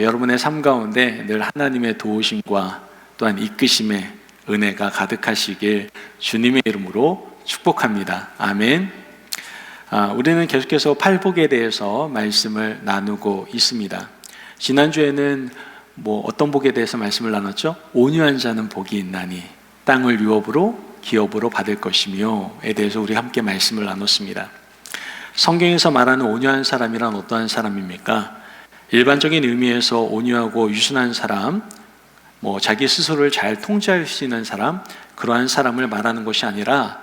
여러분의 삶 가운데 늘 하나님의 도우심과 또한 이끄심의 은혜가 가득하시길 주님의 이름으로 축복합니다. 아멘. 우리는 계속해서 팔복에 대해서 말씀을 나누고 있습니다. 지난주에는 어떤 복에 대해서 말씀을 나눴죠? 온유한 자는 복이 있나니 땅을 유업으로 기업으로 받을 것이며에 대해서 우리 함께 말씀을 나눴습니다. 성경에서 말하는 온유한 사람이란 어떠한 사람입니까? 일반적인 의미에서 온유하고 유순한 사람, 자기 스스로를 잘 통제할 수 있는 사람, 그러한 사람을 말하는 것이 아니라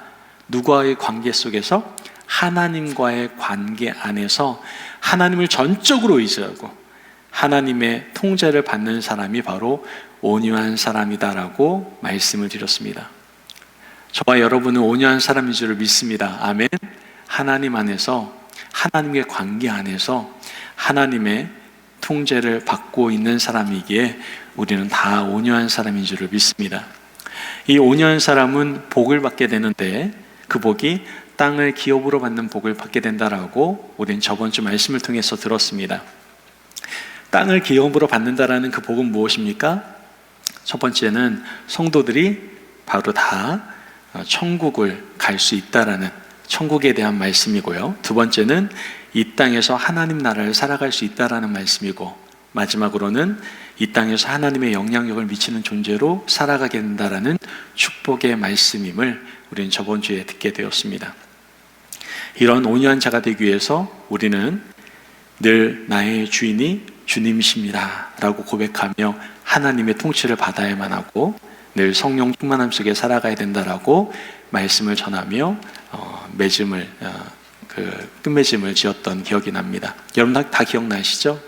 누구와의 관계 속에서 하나님과의 관계 안에서 하나님을 전적으로 의지하고 하나님의 통제를 받는 사람이 바로 온유한 사람이다라고 말씀을 드렸습니다. 저와 여러분은 온유한 사람인 줄 믿습니다. 아멘. 하나님 안에서, 하나님의 관계 안에서 하나님의 통제를 받고 있는 사람이기에 우리는 다 온유한 사람인 줄 믿습니다. 이 온유한 사람은 복을 받게 되는데 그 복이 땅을 기업으로 받는 복을 받게 된다라고 우리는 저번 주 말씀을 통해서 들었습니다. 땅을 기업으로 받는다라는 그 복은 무엇입니까? 첫 번째는 성도들이 바로 다 천국을 갈 수 있다라는 천국에 대한 말씀이고요. 두 번째는 이 땅에서 하나님 나라를 살아갈 수 있다라는 말씀이고, 마지막으로는 이 땅에서 하나님의 영향력을 미치는 존재로 살아가게 된다라는 축복의 말씀임을 우리는 저번 주에 듣게 되었습니다. 이런 온유한 자가 되기 위해서 우리는 늘 나의 주인이 주님이십니다 라고 고백하며 하나님의 통치를 받아야만 하고 늘 성령 충만함 속에 살아가야 된다라고 말씀을 전하며 끝맺음을 지었던 기억이 납니다. 여러분 다 기억나시죠?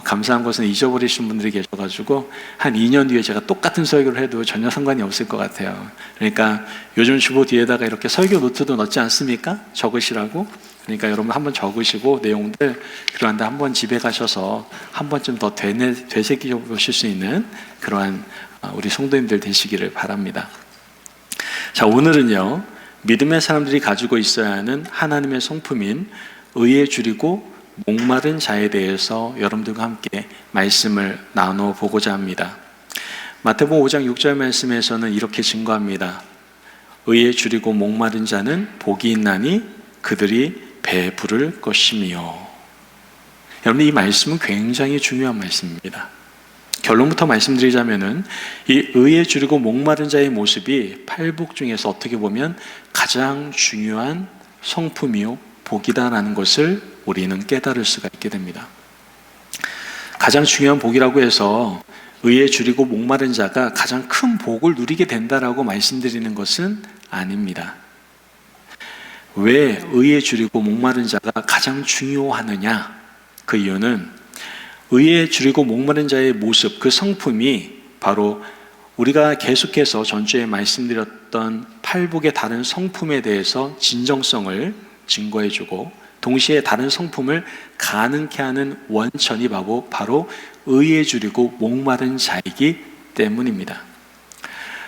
감사한 것은 잊어버리신 분들이 계셔가지고 한 2년 뒤에 제가 똑같은 설교를 해도 전혀 상관이 없을 것 같아요. 그러니까 요즘 주보 뒤에다가 이렇게 설교 노트도 넣지 않습니까? 적으시라고. 그러니까 여러분 한번 적으시고 내용들 그러한데 한번 집에 가셔서 한 번쯤 더 되새겨 보실 수 있는 그러한 우리 성도님들 되시기를 바랍니다. 자, 오늘은요, 믿음의 사람들이 가지고 있어야 하는 하나님의 성품인 의에 줄이고 목마른 자에 대해서 여러분들과 함께 말씀을 나눠보고자 합니다. 마태복음 5장 6절 말씀에서는 이렇게 증거합니다. 의에 줄이고 목마른 자는 복이 있나니 그들이 배부를 것이며. 여러분, 이 말씀은 굉장히 중요한 말씀입니다. 결론부터 말씀드리자면은 이 의에 줄이고 목마른 자의 모습이 팔복 중에서 어떻게 보면 가장 중요한 성품이요 복이다라는 것을 우리는 깨달을 수가 있게 됩니다. 가장 중요한 복이라고 해서 의에 줄이고 목마른 자가 가장 큰 복을 누리게 된다라고 말씀드리는 것은 아닙니다. 왜 의에 줄이고 목마른 자가 가장 중요하느냐? 그 이유는 의에 줄이고 목마른 자의 모습, 그 성품이 바로 우리가 계속해서 전주에 말씀드렸던 팔복의 다른 성품에 대해서 진정성을 증거해주고 동시에 다른 성품을 가능케 하는 원천이 바로 의에 줄이고 목마른 자이기 때문입니다.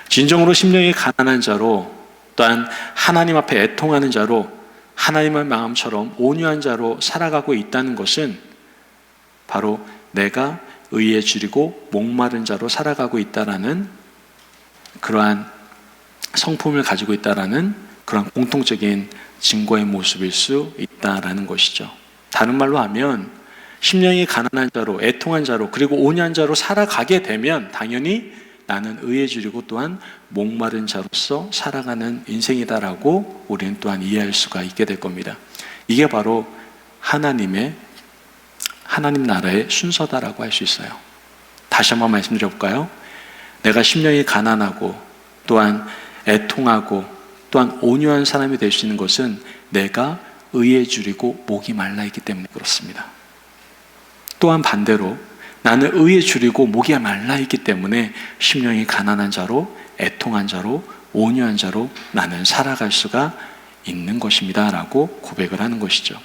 진정으로 심령이 가난한 자로 또한 하나님 앞에 애통하는 자로 하나님의 마음처럼 온유한 자로 살아가고 있다는 것은 바로 내가 의에 줄이고 목마른 자로 살아가고 있다라는 그러한 성품을 가지고 있다라는 그런 공통적인 증거의 모습일 수 있다라는 것이죠. 다른 말로 하면 심령이 가난한 자로 애통한 자로 그리고 온유한 자로 살아가게 되면 당연히 나는 의에 줄이고 또한 목마른 자로서 살아가는 인생이다라고 우리는 또한 이해할 수가 있게 될 겁니다. 이게 바로 하나님 나라의 순서다라고 할 수 있어요. 다시 한번 말씀드려볼까요? 내가 심령이 가난하고 또한 애통하고 또한 온유한 사람이 될 수 있는 것은 내가 의에 줄이고 목이 말라 있기 때문에 그렇습니다. 또한 반대로 나는 의에 줄이고 목이 말라 있기 때문에 심령이 가난한 자로 애통한 자로 온유한 자로 나는 살아갈 수가 있는 것입니다 라고 고백을 하는 것이죠.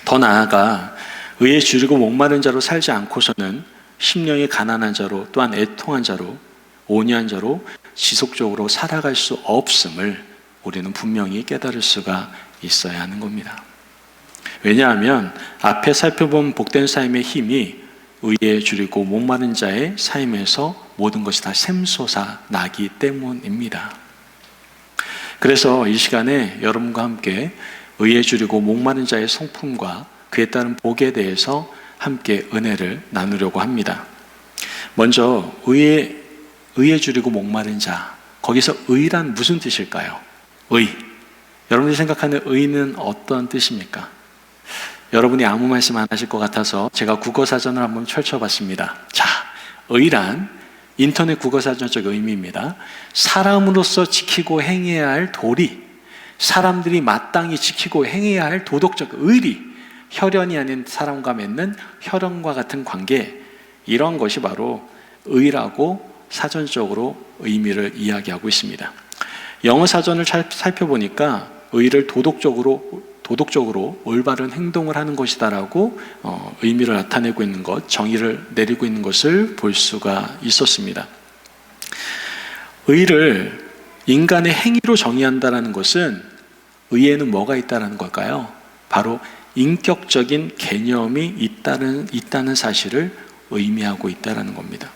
더 나아가 의에 줄이고 목마른 자로 살지 않고서는 심령이 가난한 자로 또한 애통한 자로 온유한 자로 지속적으로 살아갈 수 없음을 우리는 분명히 깨달을 수가 있어야 하는 겁니다. 왜냐하면 앞에 살펴본 복된 삶의 힘이 의에 줄이고 목마른 자의 삶에서 모든 것이 다 샘솟아 나기 때문입니다. 그래서 이 시간에 여러분과 함께 의에 줄이고 목마른 자의 성품과 그에 따른 복에 대해서 함께 은혜를 나누려고 합니다. 먼저 의에 줄이고 목마른 자, 거기서 의란 무슨 뜻일까요? 의. 여러분이 생각하는 의는 어떤 뜻입니까? 여러분이 아무 말씀 안 하실 것 같아서 제가 국어사전을 한번 펼쳐봤습니다. 자, 의란 인터넷 국어사전적 의미입니다. 사람으로서 지키고 행해야 할 도리, 사람들이 마땅히 지키고 행해야 할 도덕적 의리, 혈연이 아닌 사람과 맺는 혈연과 같은 관계, 이런 것이 바로 의라고 사전적으로 의미를 이야기하고 있습니다. 영어 사전을 살펴보니까 의를 도덕적으로 올바른 행동을 하는 것이다라고 의미를 나타내고 있는 것, 정의를 내리고 있는 것을 볼 수가 있었습니다. 의를 인간의 행위로 정의한다는 것은 의에는 뭐가 있다는 걸까요? 바로 인격적인 개념이 있다는 사실을 의미하고 있다는 겁니다.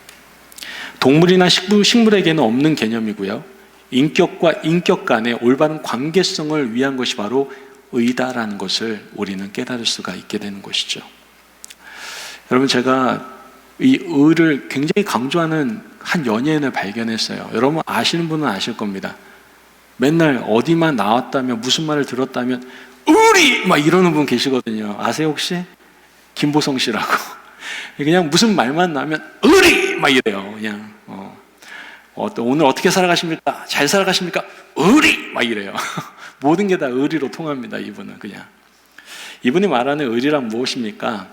동물이나 식물에게는 없는 개념이고요. 인격과 인격 간의 올바른 관계성을 위한 것이 바로 의다라는 것을 우리는 깨달을 수가 있게 되는 것이죠. 여러분, 제가 이 의를 굉장히 강조하는 한 연예인을 발견했어요. 여러분 아시는 분은 아실 겁니다. 맨날 어디만 나왔다면, 무슨 말을 들었다면 의리! 막 이러는 분 계시거든요. 아세요 혹시? 김보성 씨라고. 그냥 무슨 말만 나면 의리! 막 이래요. 그냥 오늘 어떻게 살아가십니까? 잘 살아가십니까? 의리! 막 이래요. 모든 게 다 의리로 통합니다. 이분은 그냥. 이분이 말하는 의리란 무엇입니까?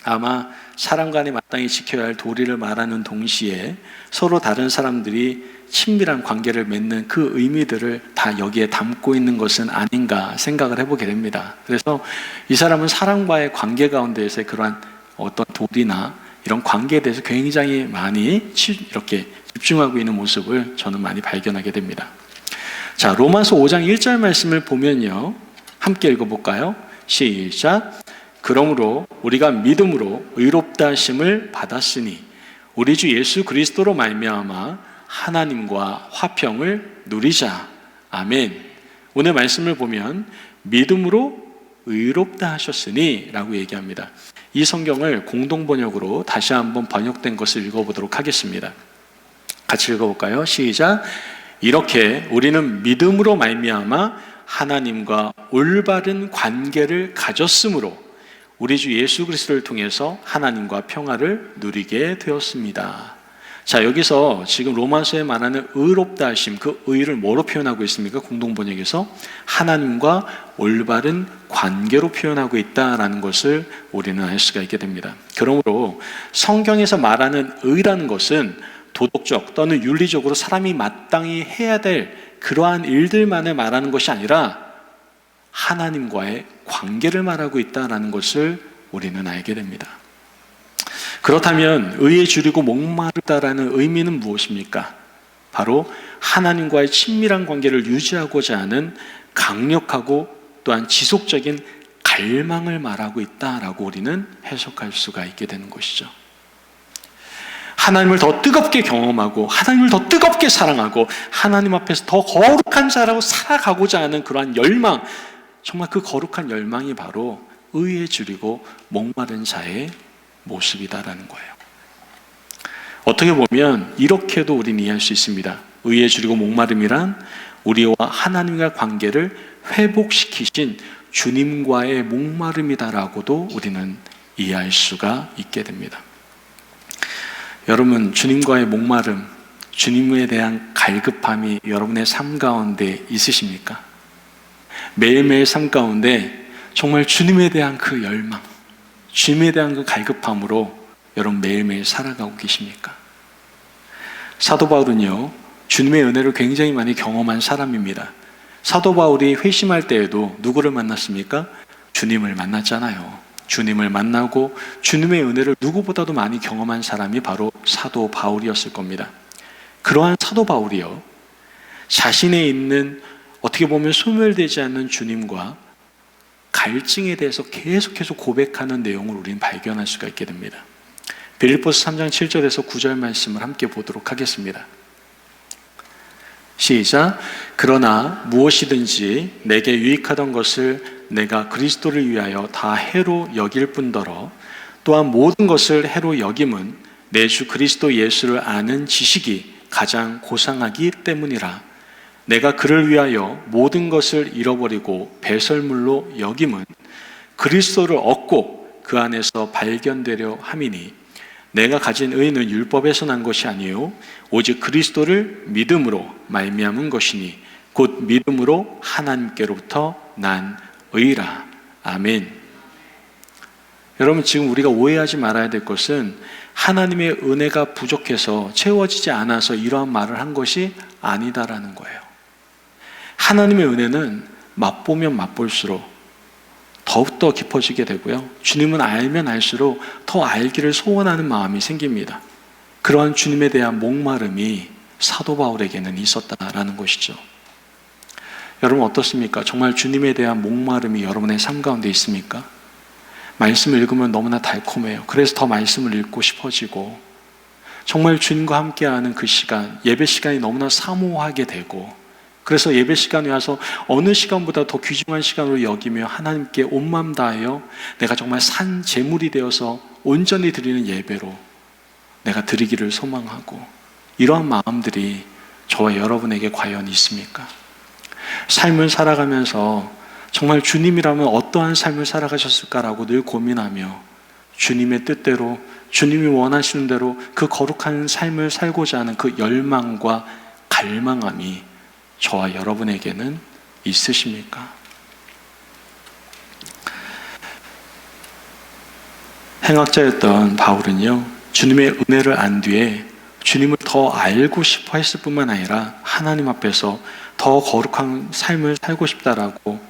아마 사람 간에 마땅히 지켜야 할 도리를 말하는 동시에 서로 다른 사람들이 친밀한 관계를 맺는 그 의미들을 다 여기에 담고 있는 것은 아닌가 생각을 해보게 됩니다. 그래서 이 사람은 사람과의 관계 가운데에서의 그러한 어떤 도리나 이런 관계에 대해서 굉장히 많이 이렇게 집중하고 있는 모습을 저는 많이 발견하게 됩니다. 자, 로마서 5장 1절 말씀을 보면요, 함께 읽어볼까요? 시작. 그러므로 우리가 믿음으로 의롭다 하심을 받았으니 우리 주 예수 그리스도로 말미암아 하나님과 화평을 누리자. 아멘. 오늘 말씀을 보면 믿음으로 의롭다 하셨으니 라고 얘기합니다. 이 성경을 공동번역으로 다시 한번 번역된 것을 읽어보도록 하겠습니다. 같이 읽어볼까요? 시작. 이렇게 우리는 믿음으로 말미암아 하나님과 올바른 관계를 가졌으므로 우리 주 예수 그리스도를 통해서 하나님과 평화를 누리게 되었습니다. 자, 여기서 지금 로마서에 말하는 의롭다 하심, 그 의를 뭐로 표현하고 있습니까? 공동번역에서 하나님과 올바른 관계로 표현하고 있다라는 것을 우리는 알 수가 있게 됩니다. 그러므로 성경에서 말하는 의라는 것은 도덕적 또는 윤리적으로 사람이 마땅히 해야 될 그러한 일들만을 말하는 것이 아니라 하나님과의 관계를 말하고 있다는 것을 우리는 알게 됩니다. 그렇다면 의에 줄이고 목마르다라는 의미는 무엇입니까? 바로 하나님과의 친밀한 관계를 유지하고자 하는 강력하고 또한 지속적인 갈망을 말하고 있다라고 우리는 해석할 수가 있게 되는 것이죠. 하나님을 더 뜨겁게 경험하고 하나님을 더 뜨겁게 사랑하고 하나님 앞에서 더 거룩한 자라고 살아가고자 하는 그러한 열망, 정말 그 거룩한 열망이 바로 의에 줄이고 목마른 자의 모습이다라는 거예요. 어떻게 보면 이렇게도 우리는 이해할 수 있습니다. 의에 줄이고 목마름이란 우리와 하나님과의 관계를 회복시키신 주님과의 목마름이다라고도 우리는 이해할 수가 있게 됩니다. 여러분, 주님과의 목마름, 주님에 대한 갈급함이 여러분의 삶 가운데 있으십니까? 매일매일 삶 가운데 정말 주님에 대한 그 열망, 주님에 대한 그 갈급함으로 여러분 매일매일 살아가고 계십니까? 사도 바울은요, 주님의 은혜를 굉장히 많이 경험한 사람입니다. 사도 바울이 회심할 때에도 누구를 만났습니까? 주님을 만났잖아요. 주님을 만나고 주님의 은혜를 누구보다도 많이 경험한 사람이 바로 사도 바울이었을 겁니다. 그러한 사도 바울이요, 자신에 있는 어떻게 보면 소멸되지 않는 주님과 갈증에 대해서 계속해서 고백하는 내용을 우리는 발견할 수가 있게 됩니다. 빌립보서 3장 7절에서 9절 말씀을 함께 보도록 하겠습니다. 시작. 그러나 무엇이든지 내게 유익하던 것을 내가 그리스도를 위하여 다 해로 여길 뿐더러 또한 모든 것을 해로 여김은 내 주 그리스도 예수를 아는 지식이 가장 고상하기 때문이라. 내가 그를 위하여 모든 것을 잃어버리고 배설물로 여김은 그리스도를 얻고 그 안에서 발견되려 함이니 내가 가진 의는 율법에서 난 것이 아니요 오직 그리스도를 믿음으로 말미암은 것이니 곧 믿음으로 하나님께로부터 난 의라. 아멘. 여러분, 지금 우리가 오해하지 말아야 될 것은 하나님의 은혜가 부족해서 채워지지 않아서 이러한 말을 한 것이 아니다라는 거예요. 하나님의 은혜는 맛보면 맛볼수록 더욱더 깊어지게 되고요. 주님은 알면 알수록 더 알기를 소원하는 마음이 생깁니다. 그러한 주님에 대한 목마름이 사도 바울에게는 있었다라는 것이죠. 여러분 어떻습니까? 정말 주님에 대한 목마름이 여러분의 삶 가운데 있습니까? 말씀을 읽으면 너무나 달콤해요. 그래서 더 말씀을 읽고 싶어지고 정말 주님과 함께하는 그 시간, 예배 시간이 너무나 사모하게 되고 그래서 예배 시간에 와서 어느 시간보다 더 귀중한 시간으로 여기며 하나님께 온 마음 다하여 내가 정말 산 제물이 되어서 온전히 드리는 예배로 내가 드리기를 소망하고 이러한 마음들이 저와 여러분에게 과연 있습니까? 삶을 살아가면서 정말 주님이라면 어떠한 삶을 살아가셨을까라고 늘 고민하며 주님의 뜻대로 주님이 원하시는 대로 그 거룩한 삶을 살고자 하는 그 열망과 갈망함이 저와 여러분에게는 있으십니까? 행악자였던 바울은요, 주님의 은혜를 안 뒤에 주님을 더 알고 싶어 했을 뿐만 아니라 하나님 앞에서 더 거룩한 삶을 살고 싶다라고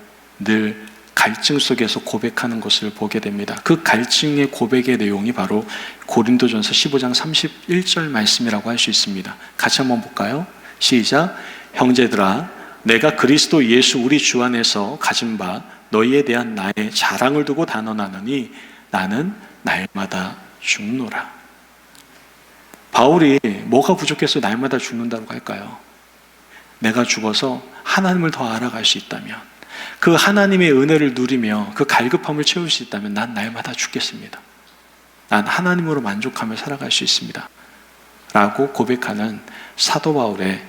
늘 갈증 속에서 고백하는 것을 보게 됩니다. 그 갈증의 고백의 내용이 바로 고린도전서 15장 31절 말씀이라고 할 수 있습니다. 같이 한번 볼까요? 시작. 형제들아, 내가 그리스도 예수 우리 주 안에서 가진 바 너희에 대한 나의 자랑을 두고 단언하노니 나는 날마다 죽노라. 바울이 뭐가 부족해서 날마다 죽는다고 할까요? 내가 죽어서 하나님을 더 알아갈 수 있다면, 그 하나님의 은혜를 누리며 그 갈급함을 채울 수 있다면 난 날마다 죽겠습니다. 난 하나님으로 만족하며 살아갈 수 있습니다. 라고 고백하는 사도 바울의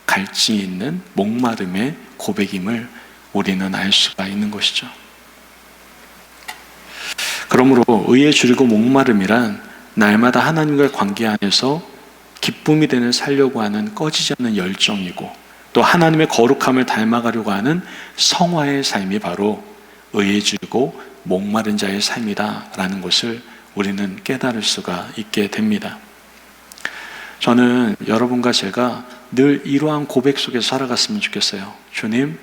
갈증이 있는 목마름의 고백임을 우리는 알 수가 있는 것이죠. 그러므로 의에 줄이고 목마름이란 날마다 하나님과의 관계 안에서 기쁨이 되는 살려고 하는 꺼지지 않는 열정이고 또 하나님의 거룩함을 닮아가려고 하는 성화의 삶이 바로 의에 줄이고 목마른 자의 삶이다라는 것을 우리는 깨달을 수가 있게 됩니다. 저는 여러분과 제가 늘 이러한 고백 속에서 살아갔으면 좋겠어요. 주님,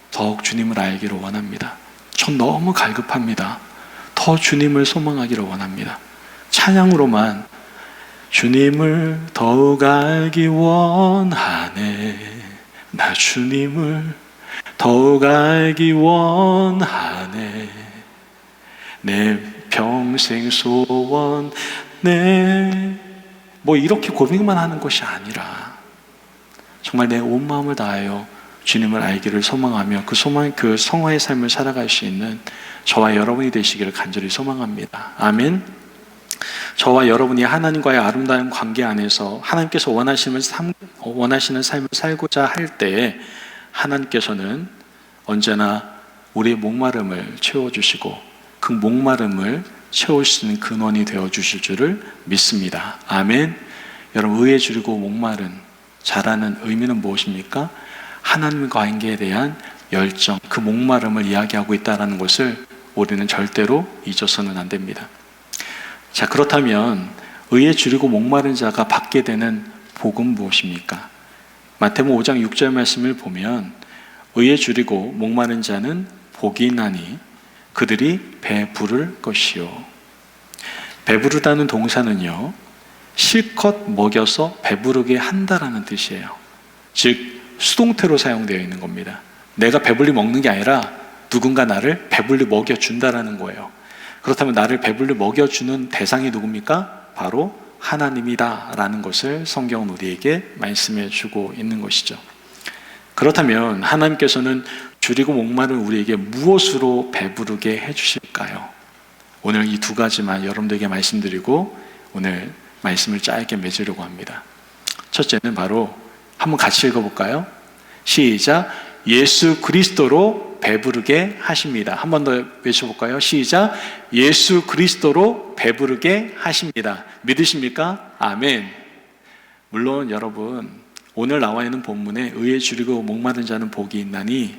더욱 주님을 알기를 원합니다. 전 너무 갈급합니다. 더 주님을 소망하기를 원합니다. 찬양으로만 주님을 더욱 알기 원하네. 나 주님을 더욱 알기 원하네. 내 평생 소원 뭐 이렇게 고백만 하는 것이 아니라 정말 내 온 마음을 다하여 주님을 알기를 소망하며 그 성화의 삶을 살아갈 수 있는 저와 여러분이 되시기를 간절히 소망합니다. 아멘. 저와 여러분이 하나님과의 아름다운 관계 안에서 하나님께서 원하시는 삶을 살고자 할 때에 하나님께서는 언제나 우리의 목마름을 채워주시고 그 목마름을 채울 수 있는 근원이 되어주실 줄을 믿습니다. 아멘. 여러분, 의에 줄이고 목마른 자라는 의미는 무엇입니까? 하나님과 관계에 대한 열정, 그 목마름을 이야기하고 있다는 것을 우리는 절대로 잊어서는 안 됩니다. 자, 그렇다면 의에 줄이고 목마른 자가 받게 되는 복은 무엇입니까? 마태복음 5장 6절 말씀을 보면 의에 줄이고 목마른 자는 복이 나니 그들이 배부를 것이요. 배부르다는 동사는요, 실컷 먹여서 배부르게 한다라는 뜻이에요. 즉 수동태로 사용되어 있는 겁니다. 내가 배불리 먹는 게 아니라 누군가 나를 배불리 먹여준다라는 거예요. 그렇다면 나를 배불리 먹여주는 대상이 누굽니까? 바로 하나님이다라는 것을 성경은 우리에게 말씀해 주고 있는 것이죠. 그렇다면 하나님께서는 줄이고 목마른 우리에게 무엇으로 배부르게 해주실까요? 오늘 이 두 가지만 여러분들에게 말씀드리고 오늘 말씀을 짧게 맺으려고 합니다. 첫째는 바로 한번 같이 읽어볼까요? 시작. 예수 그리스도로 배부르게 하십니다. 한 번 더 외쳐볼까요? 시작. 예수 그리스도로 배부르게 하십니다. 믿으십니까? 아멘. 물론 여러분, 오늘 나와 있는 본문에 의에 줄이고 목마른 자는 복이 있나니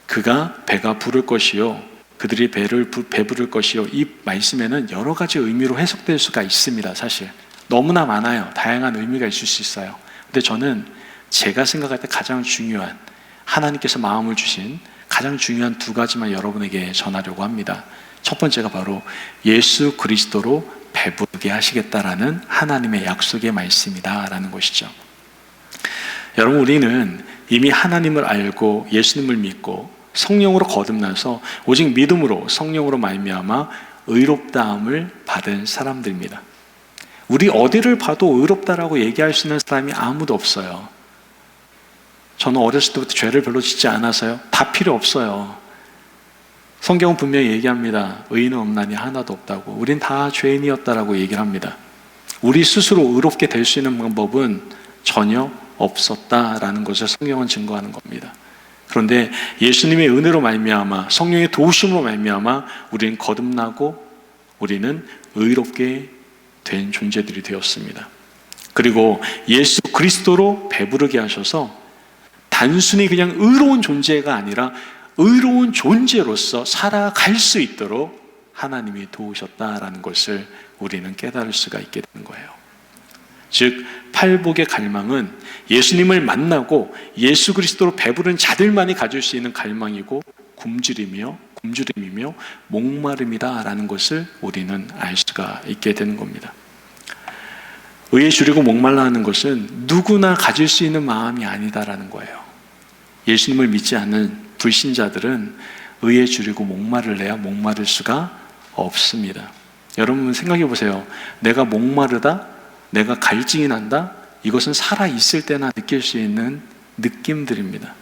그가 배가 부를 것이요 그들이 배를 배부를 것이요, 이 말씀에는 여러 가지 의미로 해석될 수가 있습니다. 사실 너무나 많아요. 다양한 의미가 있을 수 있어요. 근데 저는 제가 생각할 때 가장 중요한, 하나님께서 마음을 주신 가장 중요한 두 가지만 여러분에게 전하려고 합니다. 첫 번째가 바로 예수 그리스도로 배부르게 하시겠다라는 하나님의 약속의 말씀이다라는 것이죠. 여러분, 우리는 이미 하나님을 알고 예수님을 믿고 성령으로 거듭나서 오직 믿음으로 성령으로 말미암아 의롭다함을 받은 사람들입니다. 우리 어디를 봐도 의롭다라고 얘기할 수 있는 사람이 아무도 없어요. 저는 어렸을 때부터 죄를 별로 짓지 않아서요. 다 필요 없어요. 성경은 분명히 얘기합니다. 의인은 없나니 하나도 없다고. 우린 다 죄인이었다라고 얘기를 합니다. 우리 스스로 의롭게 될 수 있는 방법은 전혀 없었다라는 것을 성경은 증거하는 겁니다. 그런데 예수님의 은혜로 말미암아 성령의 도우심으로 말미암아 우리는 거듭나고 우리는 의롭게 된 존재들이 되었습니다. 그리고 예수 그리스도로 배부르게 하셔서 단순히 그냥 의로운 존재가 아니라 의로운 존재로서 살아갈 수 있도록 하나님이 도우셨다라는 것을 우리는 깨달을 수가 있게 되는 거예요. 즉 팔복의 갈망은 예수님을 만나고 예수 그리스도로 배부른 자들만이 가질 수 있는 갈망이고 굶주림이며 목마름이다라는 것을 우리는 알 수가 있게 되는 겁니다. 의에 줄이고 목말라 하는 것은 누구나 가질 수 있는 마음이 아니다라는 거예요. 예수님을 믿지 않는 불신자들은 의에 줄이고 목마를래야 목마를 수가 없습니다. 여러분 생각해 보세요. 내가 목마르다? 내가 갈증이 난다? 이것은 살아있을 때나 느낄 수 있는 느낌들입니다.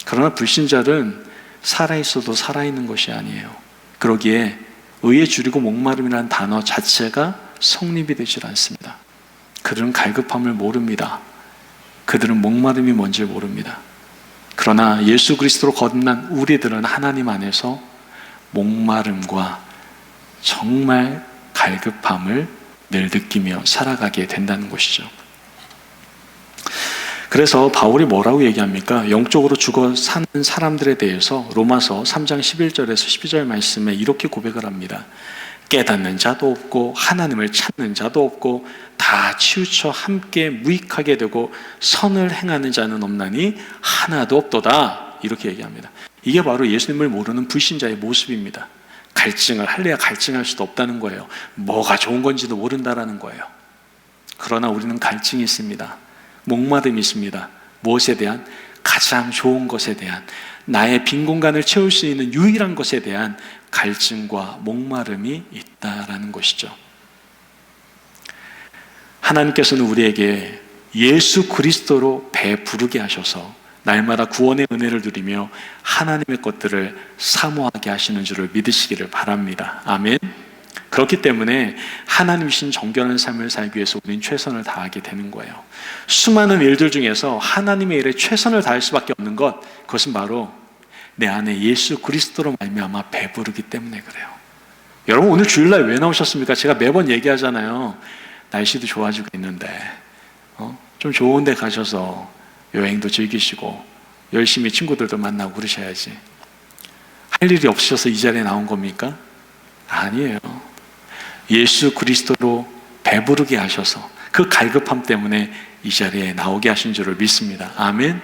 그러나 불신자들은 살아있어도 살아있는 것이 아니에요. 그러기에 의에 줄이고 목마름이라는 단어 자체가 성립이 되질 않습니다. 그들은 갈급함을 모릅니다. 그들은 목마름이 뭔지 모릅니다. 그러나 예수 그리스도로 거듭난 우리들은 하나님 안에서 목마름과 정말 갈급함을 늘 느끼며 살아가게 된다는 것이죠. 그래서 바울이 뭐라고 얘기합니까? 영적으로 죽어 사는 사람들에 대해서 로마서 3장 11절에서 12절 말씀에 이렇게 고백을 합니다. 깨닫는 자도 없고 하나님을 찾는 자도 없고 다 치우쳐 함께 무익하게 되고 선을 행하는 자는 없나니 하나도 없도다. 이렇게 얘기합니다. 이게 바로 예수님을 모르는 불신자의 모습입니다. 갈증을 할래야 갈증할 수도 없다는 거예요. 뭐가 좋은 건지도 모른다라는 거예요. 그러나 우리는 갈증이 있습니다. 목마름이 있습니다. 무엇에 대한? 가장 좋은 것에 대한, 나의 빈 공간을 채울 수 있는 유일한 것에 대한 갈증과 목마름이 있다라는 것이죠. 하나님께서는 우리에게 예수 그리스도로 배부르게 하셔서 날마다 구원의 은혜를 누리며 하나님의 것들을 사모하게 하시는 줄을 믿으시기를 바랍니다. 아멘. 그렇기 때문에 하나님이신 정결한 삶을 살기 위해서 우리는 최선을 다하게 되는 거예요. 수많은 일들 중에서 하나님의 일에 최선을 다할 수밖에 없는 것, 그것은 바로 내 안에 예수 그리스도로 말미암아 배부르기 때문에 그래요. 여러분 오늘 주일날 왜 나오셨습니까? 제가 매번 얘기하잖아요. 날씨도 좋아지고 있는데 좀 좋은 데 가셔서 여행도 즐기시고 열심히 친구들도 만나고 그러셔야지. 할 일이 없으셔서 이 자리에 나온 겁니까? 아니에요. 예수 그리스도로 배부르게 하셔서 그 갈급함 때문에 이 자리에 나오게 하신 줄을 믿습니다. 아멘.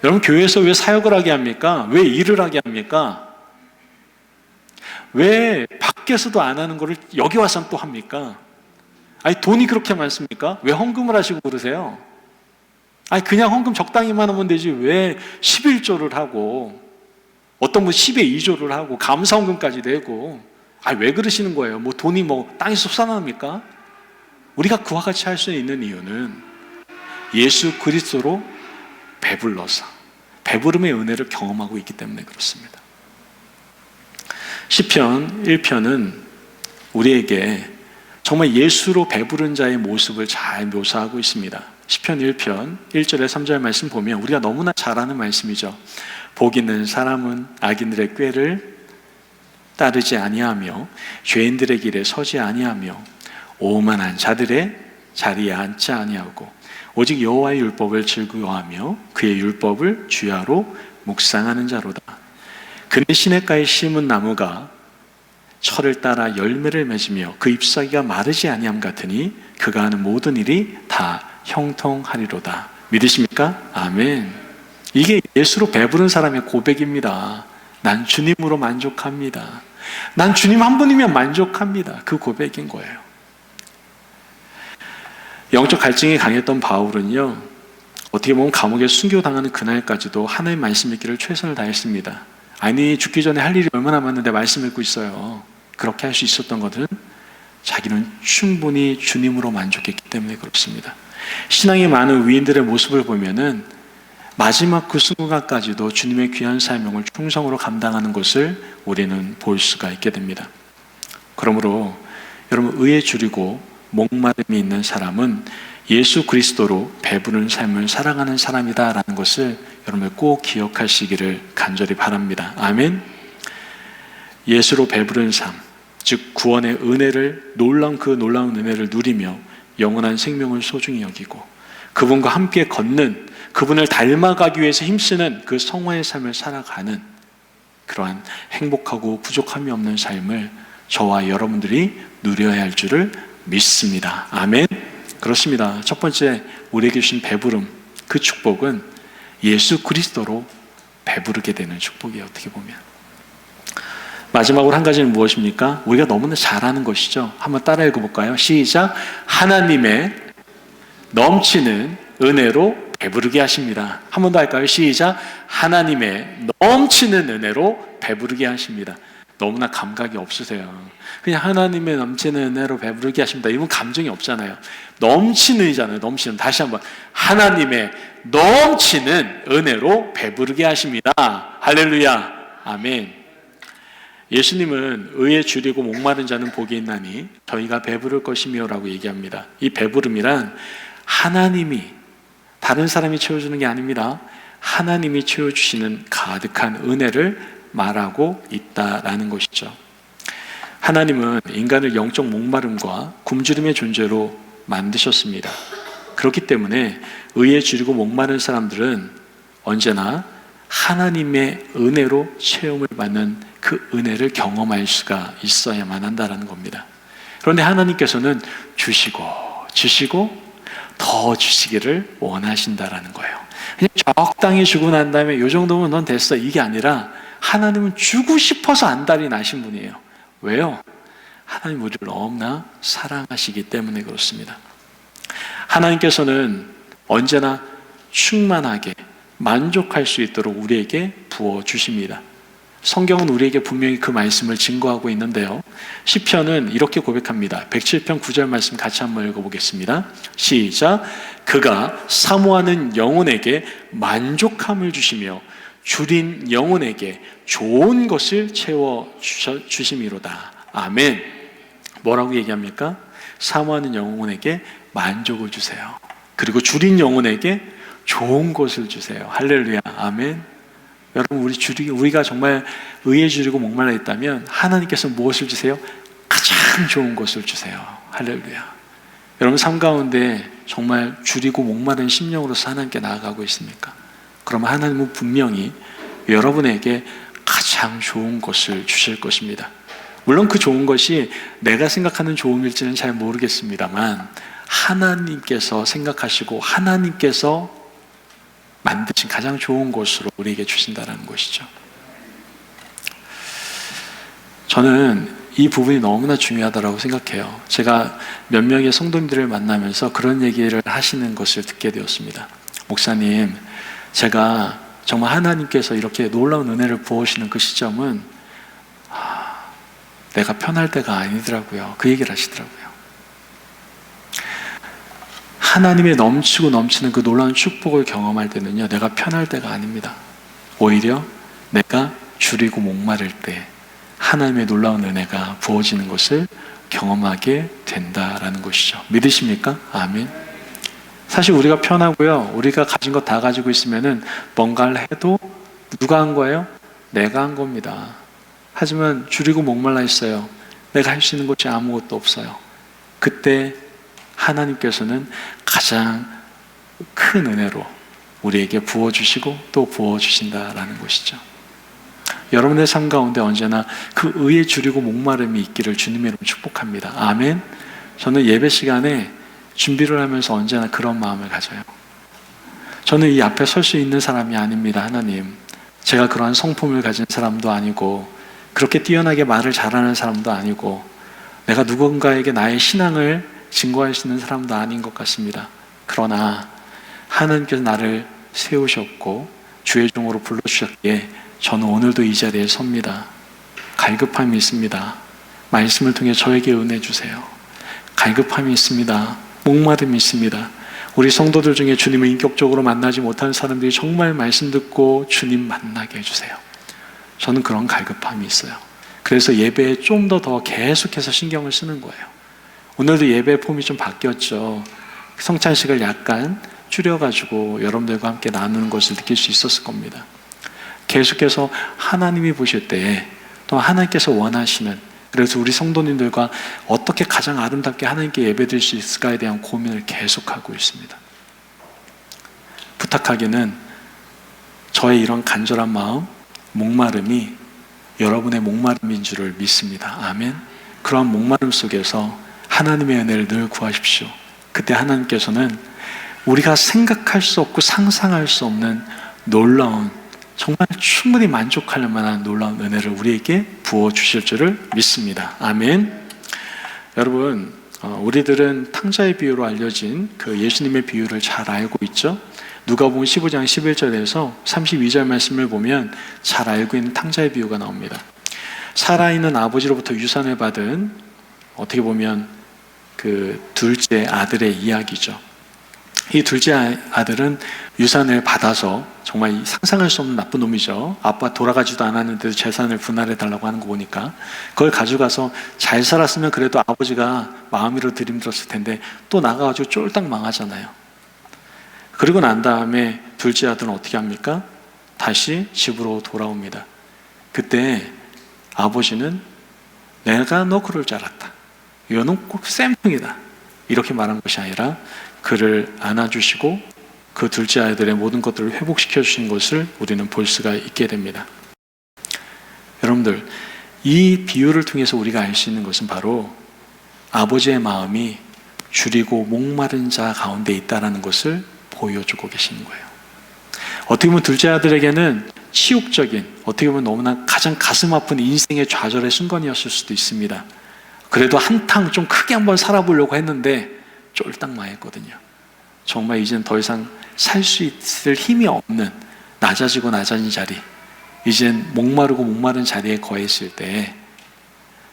여러분 교회에서 왜 사역을 하게 합니까? 왜 일을 하게 합니까? 왜 밖에서도 안 하는 거를 여기 와서는 또 합니까? 아니 돈이 그렇게 많습니까? 왜 헌금을 하시고 그러세요? 아니 그냥 헌금 적당히만 하면 되지 왜 11조를 하고 어떤 분 10에 2조를 하고 감사헌금까지 내고 왜 그러시는 거예요? 뭐 돈이 땅에서 솟아납니까? 우리가 그와 같이 할 수 있는 이유는 예수 그리스도로 배불러서 배부름의 은혜를 경험하고 있기 때문에 그렇습니다. 시편 1편은 우리에게 정말 예수로 배부른 자의 모습을 잘 묘사하고 있습니다. 시편 1편 1절에 3절 말씀 보면 우리가 너무나 잘 아는 말씀이죠. 복 있는 사람은 악인들의 꾀를 따르지 아니하며 죄인들의 길에 서지 아니하며 오만한 자들의 자리에 앉지 아니하고 오직 여호와의 율법을 즐거워하며 그의 율법을 주야로 묵상하는 자로다. 그는 시냇가에 심은 나무가 철을 따라 열매를 맺으며 그 잎사귀가 마르지 아니함 같으니 그가 하는 모든 일이 다 형통하리로다. 믿으십니까? 아멘. 이게 예수로 배부른 사람의 고백입니다. 난 주님으로 만족합니다. 난 주님 한 분이면 만족합니다. 그 고백인 거예요. 영적 갈증이 강했던 바울은요, 어떻게 보면 감옥에 순교당하는 그날까지도 하나님 말씀 읽기를 최선을 다했습니다. 아니, 죽기 전에 할 일이 얼마나 많은데 말씀 읽고 있어요. 그렇게 할 수 있었던 것은 자기는 충분히 주님으로 만족했기 때문에 그렇습니다. 신앙이 많은 위인들의 모습을 보면은 마지막 그 순간까지도 주님의 귀한 사명을 충성으로 감당하는 것을 우리는 볼 수가 있게 됩니다. 그러므로 여러분, 의에 줄이고 목마름이 있는 사람은 예수 그리스도로 배부른 삶을 살아가는 사람이다라는 것을 여러분 꼭 기억하시기를 간절히 바랍니다. 아멘. 예수로 배부른 삶, 즉 구원의 은혜를, 놀라운 은혜를 누리며 영원한 생명을 소중히 여기고 그분과 함께 걷는, 그분을 닮아가기 위해서 힘쓰는 그 성화의 삶을 살아가는 그러한 행복하고 부족함이 없는 삶을 저와 여러분들이 누려야 할 줄을 믿습니다. 아멘. 그렇습니다. 첫 번째, 우리에게 주신 배부름, 그 축복은 예수 그리스도로 배부르게 되는 축복이에요. 어떻게 보면. 마지막으로 한 가지는 무엇입니까? 우리가 너무나 잘 아는 것이죠. 한번 따라 읽어볼까요? 시작. 하나님의 넘치는 은혜로 배부르게 하십니다. 한 번 더 할까요? 시작. 하나님의 넘치는 은혜로 배부르게 하십니다. 너무나 감각이 없으세요. 그냥 하나님의 넘치는 은혜로 배부르게 하십니다. 이분 감정이 없잖아요. 넘치는이잖아요. 넘치는. 다시 한번. 하나님의 넘치는 은혜로 배부르게 하십니다. 할렐루야. 아멘. 예수님은 의에 줄이고 목마른 자는 복이 있나니 저희가 배부를 것이며 라고 얘기합니다. 이 배부름이란 하나님이, 다른 사람이 채워주는 게 아닙니다. 하나님이 채워주시는 가득한 은혜를 말하고 있다라는 것이죠. 하나님은 인간을 영적 목마름과 굶주림의 존재로 만드셨습니다. 그렇기 때문에 의에 줄이고 목마른 사람들은 언제나 하나님의 은혜로 체험을 받는 그 은혜를 경험할 수가 있어야만 한다는 겁니다. 그런데 하나님께서는 주시고 더 주시기를 원하신다라는 거예요. 그냥 적당히 주고 난 다음에 이 정도면 넌 됐어, 이게 아니라 하나님은 주고 싶어서 안달이 나신 분이에요. 왜요? 하나님 우리를 너무나 사랑하시기 때문에 그렇습니다. 하나님께서는 언제나 충만하게 만족할 수 있도록 우리에게 부어주십니다. 성경은 우리에게 분명히 그 말씀을 증거하고 있는데요. 시편은 이렇게 고백합니다. 107편 9절 말씀 같이 한번 읽어보겠습니다. 시작. 그가 사모하는 영혼에게 만족함을 주시며 줄인 영혼에게 좋은 것을 채워주심이로다. 아멘. 뭐라고 얘기합니까? 사모하는 영혼에게 만족을 주세요. 그리고 줄인 영혼에게 좋은 것을 주세요. 할렐루야. 아멘. 여러분, 우리가 정말 의에 줄이고 목말라 있다면 하나님께서 무엇을 주세요? 가장 좋은 것을 주세요. 할렐루야. 여러분 삶 가운데 정말 줄이고 목마른 심령으로서 하나님께 나아가고 있습니까? 그러면 하나님은 분명히 여러분에게 가장 좋은 것을 주실 것입니다. 물론 그 좋은 것이 내가 생각하는 좋음일지는 잘 모르겠습니다만 하나님께서 생각하시고 하나님께서 만드신 가장 좋은 것으로 우리에게 주신다는 것이죠. 저는 이 부분이 너무나 중요하다고 생각해요. 제가 몇 명의 성도님들을 만나면서 그런 얘기를 하시는 것을 듣게 되었습니다. 목사님, 제가 정말 하나님께서 이렇게 놀라운 은혜를 부어주시는 그 시점은 내가 편할 때가 아니더라고요. 그 얘기를 하시더라고요. 하나님의 넘치고 넘치는 그 놀라운 축복을 경험할 때는요, 내가 편할 때가 아닙니다. 오히려 내가 줄이고 목마를 때 하나님의 놀라운 은혜가 부어지는 것을 경험하게 된다라는 것이죠. 믿으십니까? 아멘. 사실 우리가 편하고요, 우리가 가진 거 다 가지고 있으면은 뭔가를 해도 누가 한 거예요? 내가 한 겁니다. 하지만 줄이고 목말라 있어요. 내가 할 수 있는 것이 아무것도 없어요. 그때 하나님께서는 가장 큰 은혜로 우리에게 부어주시고 또 부어주신다라는 것이죠. 여러분의 삶 가운데 언제나 그 의에 줄이고 목마름이 있기를 주님의 이름으로 축복합니다. 아멘. 저는 예배 시간에 준비를 하면서 언제나 그런 마음을 가져요. 저는 이 앞에 설 수 있는 사람이 아닙니다. 하나님, 제가 그러한 성품을 가진 사람도 아니고 그렇게 뛰어나게 말을 잘하는 사람도 아니고 내가 누군가에게 나의 신앙을 증거할 수 있는 사람도 아닌 것 같습니다. 그러나 하나님께서 나를 세우셨고 주의 종으로 불러주셨기에 저는 오늘도 이 자리에 섭니다. 갈급함이 있습니다. 말씀을 통해 저에게 은혜 주세요. 갈급함이 있습니다. 목마름이 있습니다. 우리 성도들 중에 주님을 인격적으로 만나지 못하는 사람들이 정말 말씀 듣고 주님 만나게 해주세요. 저는 그런 갈급함이 있어요. 그래서 예배에 좀 더 계속해서 신경을 쓰는 거예요. 오늘도 예배 폼이 좀 바뀌었죠. 성찬식을 약간 줄여가지고 여러분들과 함께 나누는 것을 느낄 수 있었을 겁니다. 계속해서 하나님이 보실 때 또 하나님께서 원하시는, 그래서 우리 성도님들과 어떻게 가장 아름답게 하나님께 예배드릴 수 있을까에 대한 고민을 계속하고 있습니다. 부탁하기는 저의 이런 간절한 마음, 목마름이 여러분의 목마름인 줄을 믿습니다. 아멘. 그러한 목마름 속에서 하나님의 은혜를 늘 구하십시오. 그때 하나님께서는 우리가 생각할 수 없고 상상할 수 없는 놀라운, 정말 충분히 만족할 만한 놀라운 은혜를 우리에게 부어주실 줄을 믿습니다. 아멘. 여러분, 우리들은 탕자의 비유로 알려진 그 예수님의 비유를 잘 알고 있죠. 누가복음 15장 11절에서 32절 말씀을 보면 잘 알고 있는 탕자의 비유가 나옵니다. 살아있는 아버지로부터 유산을 받은, 어떻게 보면 그 둘째 아들의 이야기죠. 이 둘째 아들은 유산을 받아서 정말 상상할 수 없는 나쁜 놈이죠. 아빠 돌아가지도 않았는데도 재산을 분할해 달라고 하는 거 보니까 그걸 가져가서 잘 살았으면 그래도 아버지가 마음으로 들임들었을 텐데 또 나가가지고 쫄딱 망하잖아요. 그리고 난 다음에 둘째 아들은 어떻게 합니까? 다시 집으로 돌아옵니다. 그때 아버지는 내가 너 그럴 줄 알았다. 이거는 꼭 쌤통이다. 이렇게 말한 것이 아니라 그를 안아주시고 그 둘째 아이들의 모든 것들을 회복시켜 주신 것을 우리는 볼 수가 있게 됩니다. 여러분들, 이 비유를 통해서 우리가 알 수 있는 것은 바로 아버지의 마음이 줄이고 목마른 자 가운데 있다는 것을 보여주고 계시는 거예요. 어떻게 보면 둘째 아들에게는 치욕적인, 어떻게 보면 너무나 가장 가슴 아픈 인생의 좌절의 순간이었을 수도 있습니다. 그래도 한탕 좀 크게 한번 살아보려고 했는데 쫄딱 망했거든요. 정말 이젠 더 이상 살 수 있을 힘이 없는 낮아지고 낮아진 자리, 이젠 목마르고 목마른 자리에 거했을 때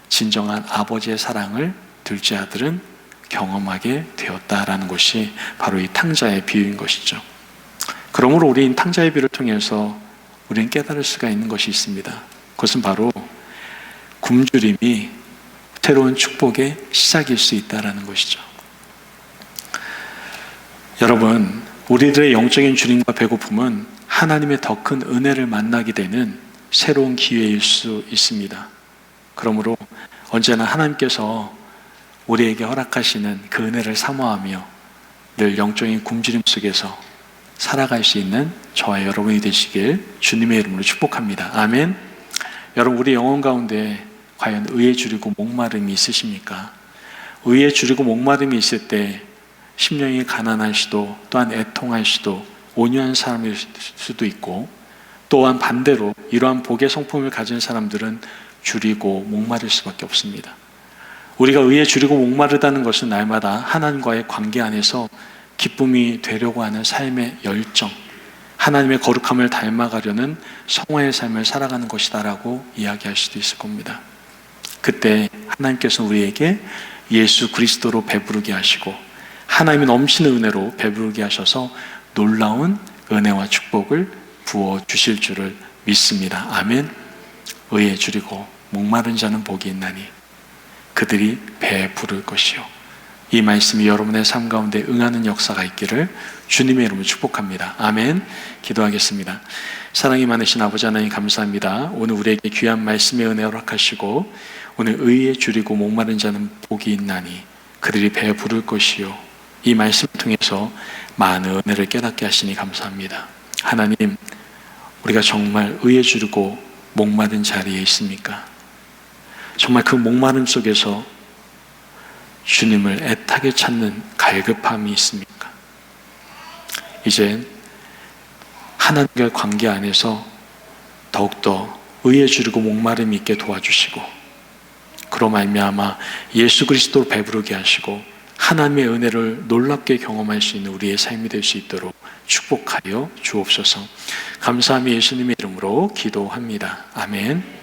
진정한 아버지의 사랑을 둘째 아들은 경험하게 되었다라는 것이 바로 이 탕자의 비유인 것이죠. 그러므로 우리는 탕자의 비유를 통해서 우리는 깨달을 수가 있는 것이 있습니다. 그것은 바로 굶주림이 새로운 축복의 시작일 수 있다는 것이죠. 여러분, 우리들의 영적인 줄임과 배고픔은 하나님의 더 큰 은혜를 만나게 되는 새로운 기회일 수 있습니다. 그러므로 언제나 하나님께서 우리에게 허락하시는 그 은혜를 사모하며 늘 영적인 굶주림 속에서 살아갈 수 있는 저와 여러분이 되시길 주님의 이름으로 축복합니다. 아멘. 여러분, 우리 영혼 가운데 과연 의에 줄이고 목마름이 있으십니까? 의에 줄이고 목마름이 있을 때 심령이 가난할 수도, 또한 애통할 수도, 온유한 사람일 수도 있고, 또한 반대로 이러한 복의 성품을 가진 사람들은 줄이고 목마를 수밖에 없습니다. 우리가 의에 줄이고 목마르다는 것은 날마다 하나님과의 관계 안에서 기쁨이 되려고 하는 삶의 열정, 하나님의 거룩함을 닮아가려는 성화의 삶을 살아가는 것이다라고 이야기할 수도 있을 겁니다. 그때 하나님께서 우리에게 예수 그리스도로 배부르게 하시고 하나님의 넘치는 은혜로 배부르게 하셔서 놀라운 은혜와 축복을 부어주실 줄을 믿습니다. 아멘. 의에 줄이고 목마른 자는 복이 있나니 그들이 배에 부를 것이요. 이 말씀이 여러분의 삶 가운데 응하는 역사가 있기를 주님의 이름으로 축복합니다. 아멘. 기도하겠습니다. 사랑이 많으신 아버지 하나님 감사합니다. 오늘 우리에게 귀한 말씀의 은혜 허락하시고 오늘 의에 줄이고 목마른 자는 복이 있나니 그들이 배에 부를 것이요. 이 말씀을 통해서 많은 은혜를 깨닫게 하시니 감사합니다. 하나님, 우리가 정말 의에 줄이고 목마른 자리에 있습니까? 정말 그 목마름 속에서 주님을 애타게 찾는 갈급함이 있습니까? 이제 하나님과의 관계 안에서 더욱더 의에 줄이고 목마름이 있게 도와주시고 그로 말미암아 예수 그리스도로 배부르게 하시고 하나님의 은혜를 놀랍게 경험할 수 있는 우리의 삶이 될 수 있도록 축복하여 주옵소서. 감사하며 예수님의 이름으로 기도합니다. 아멘.